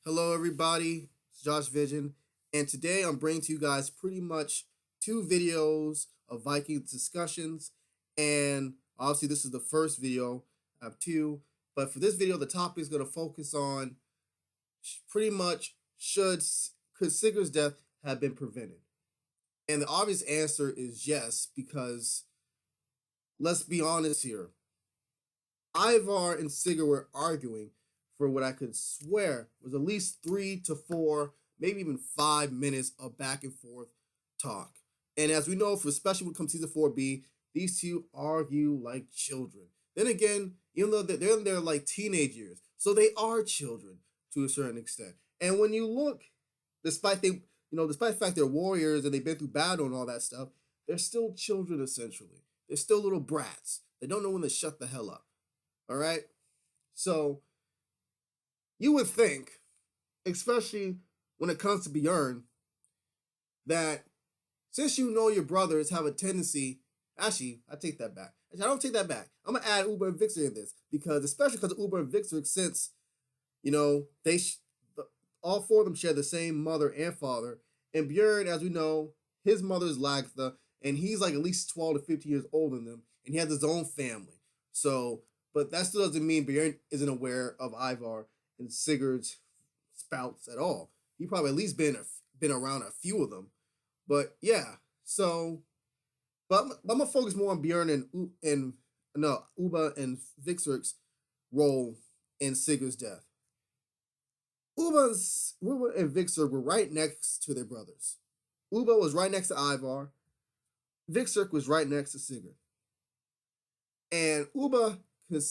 Hello, everybody. It's Josh Vision, and today I'm bringing to you guys pretty much two videos of Vikings discussions. And obviously, this is the first video. I have two, but for this video, the topic is going to focus on pretty much could Sigurd's death have been prevented? And the obvious answer is yes, because let's be honest here. Ivar and Sigurd were arguing for what I could swear was at least 3 to 4, maybe even 5 minutes of back and forth talk. And as we know, for especially when it comes to season 4B, these two argue like children. Then again, even though they're in their like teenage years, so they are children to a certain extent. And when you look, despite despite the fact they're warriors and they've been through battle and all that stuff, they're still children essentially. They're still little brats. They don't know when to shut the hell up. All right? So you would think, especially when it comes to Bjorn, that since you know your brothers have a tendency, actually, I take that back. Actually, I don't take that back. I'm gonna add Uber and Vixer in this especially because of Uber and Vixer, since all four of them share the same mother and father, and Bjorn, as we know, his mother is Lagtha, and he's like at least 12 to 15 years older than them, and he has his own family. So, but that still doesn't mean Bjorn isn't aware of Ivar and Sigurd's spouts at all. He probably at least been around a few of them. But yeah, so I'm gonna focus more on Bjorn and Uba and Vixer's role in Sigurd's death. Uba and Vixer were right next to their brothers. Uba was right next to Ivar. Vixer was right next to Sigurd. And Uba could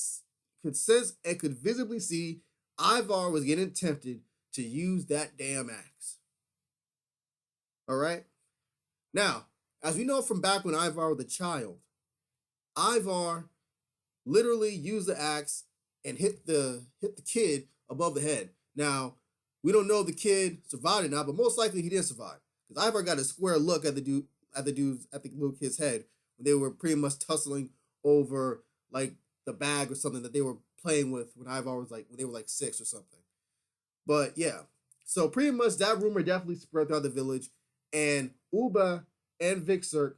sense and could visibly see Ivar was getting tempted to use that damn axe. All right? Now, as we know from back when Ivar was a child, Ivar literally used the axe and hit the kid above the head. Now, we don't know if the kid survived or not, but most likely he didn't survive. Because Ivar got a square look at the little kid's head when they were pretty much tussling over like the bag or something that they were playing with when Ivar was when they were like 6 or something. But yeah, so pretty much that rumor definitely spread throughout the village, and Uba and Vixer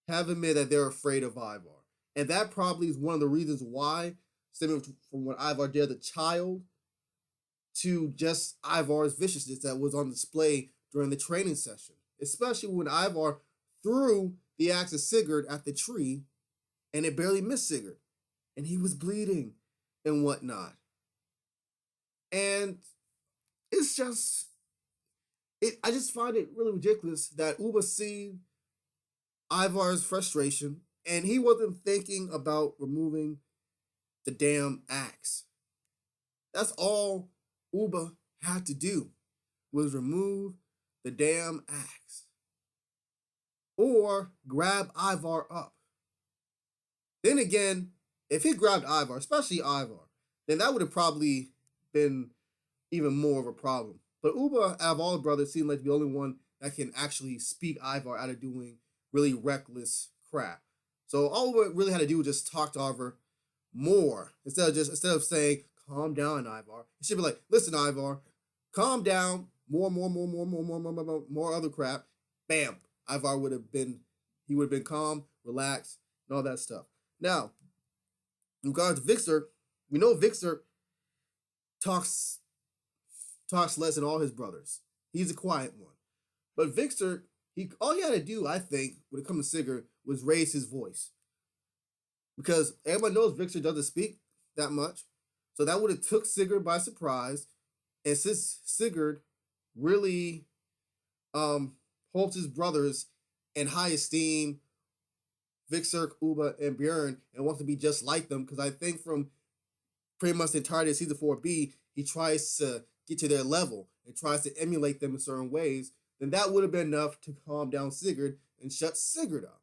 have admitted that they're afraid of Ivar, and that probably is one of the reasons why, stemming from what Ivar did as a child to just Ivar's viciousness that was on display during the training session, especially when Ivar threw the axe of Sigurd at the tree and it barely missed Sigurd and he was bleeding and whatnot. And it's just, I just find it really ridiculous that Uba seen Ivar's frustration and he wasn't thinking about removing the damn axe. That's all Uba had to do, was remove the damn axe or grab Ivar up. Then again, if he grabbed Ivar, especially Ivar, then that would have probably been even more of a problem. But Uba, out of all the brothers, seemed like the only one that can actually speak Ivar out of doing really reckless crap. So all Uba really had to do was just talk to Ivar more instead of saying, "Calm down, Ivar." He should be like, "Listen, Ivar, calm down." More other crap. Bam. Ivar would have been calm, relaxed, and all that stuff. Now, in regards to Vixer, we know Vixer talks less than all his brothers. He's a quiet one. But Vixer, all he had to do, I think, when it comes to Sigurd, was raise his voice. Because everyone knows Vixer doesn't speak that much. So that would have took Sigurd by surprise. And since Sigurd really holds his brothers in high esteem, Vixer, Uba, and Bjorn, and wants to be just like them, because I think from pretty much the entirety of season 4B, he tries to get to their level and tries to emulate them in certain ways, then that would have been enough to calm down Sigurd and shut Sigurd up.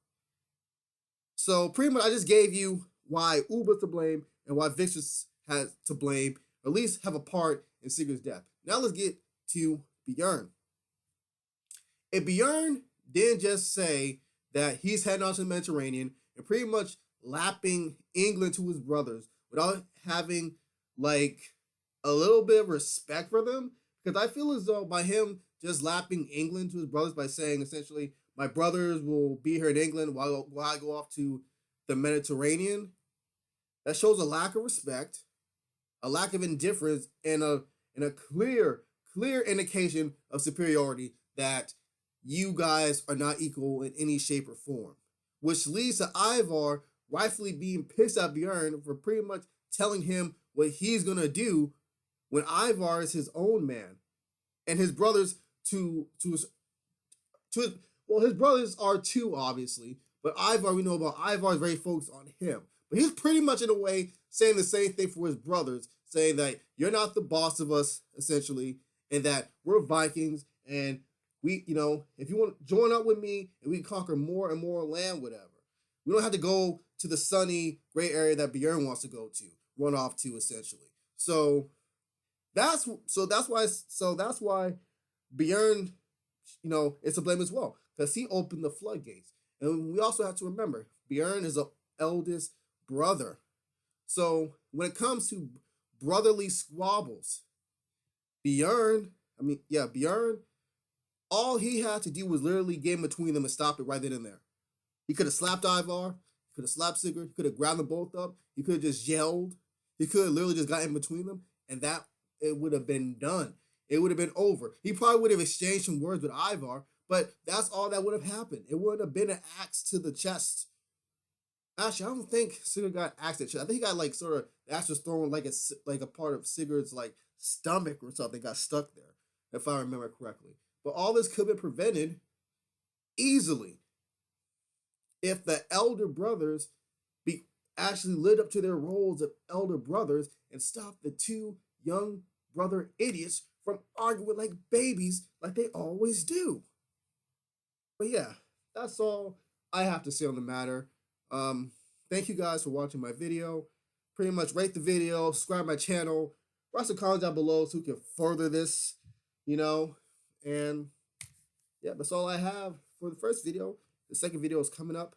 So pretty much I just gave you why Uba's to blame and why Vixer has to blame, or at least have a part in Sigurd's death. Now let's get to Bjorn. If Bjorn didn't just say that he's heading on to the Mediterranean and pretty much lapping England to his brothers without having like a little bit of respect for them, because I feel as though by him just lapping England to his brothers by saying essentially, my brothers will be here in England while I go off to the Mediterranean, that shows a lack of respect, a lack of indifference, and a clear indication of superiority that you guys are not equal in any shape or form. Which leads to Ivar rightfully being pissed at Bjorn for pretty much telling him what he's gonna do when Ivar is his own man, and his brothers to well, his brothers are too, obviously, but Ivar, we know about Ivar is very focused on him. But he's pretty much in a way saying the same thing for his brothers, saying that you're not the boss of us, essentially, and that we're Vikings, and we, if you want to join up with me and we conquer more and more land, whatever. We don't have to go to the sunny gray area that Bjorn wants to go to, run off to, essentially. That's why Bjorn, it's a blame as well, because he opened the floodgates. And we also have to remember, Bjorn is the eldest brother. So when it comes to brotherly squabbles, Bjorn, all he had to do was literally get in between them and stop it right then and there. He could have slapped Ivar, he could have slapped Sigurd, he could have grabbed them both up, he could have just yelled, he could have literally just got in between them, and that it would have been done. It would have been over. He probably would have exchanged some words with Ivar, but that's all that would have happened. It wouldn't have been an axe to the chest. Actually, I don't think Sigurd got axe to the chest. I think he got like sort of the axe was thrown like a part of Sigurd's like stomach or something got stuck there, if I remember correctly. But all this could have been prevented easily if the elder brothers actually lived up to their roles of elder brothers and stopped the two young brother idiots from arguing like babies like they always do. But yeah, that's all I have to say on the matter. Thank you guys for watching my video. Pretty much rate the video, subscribe to my channel, write some comments down below so we can further this, and yeah, that's all I have for the first video. The second video is coming up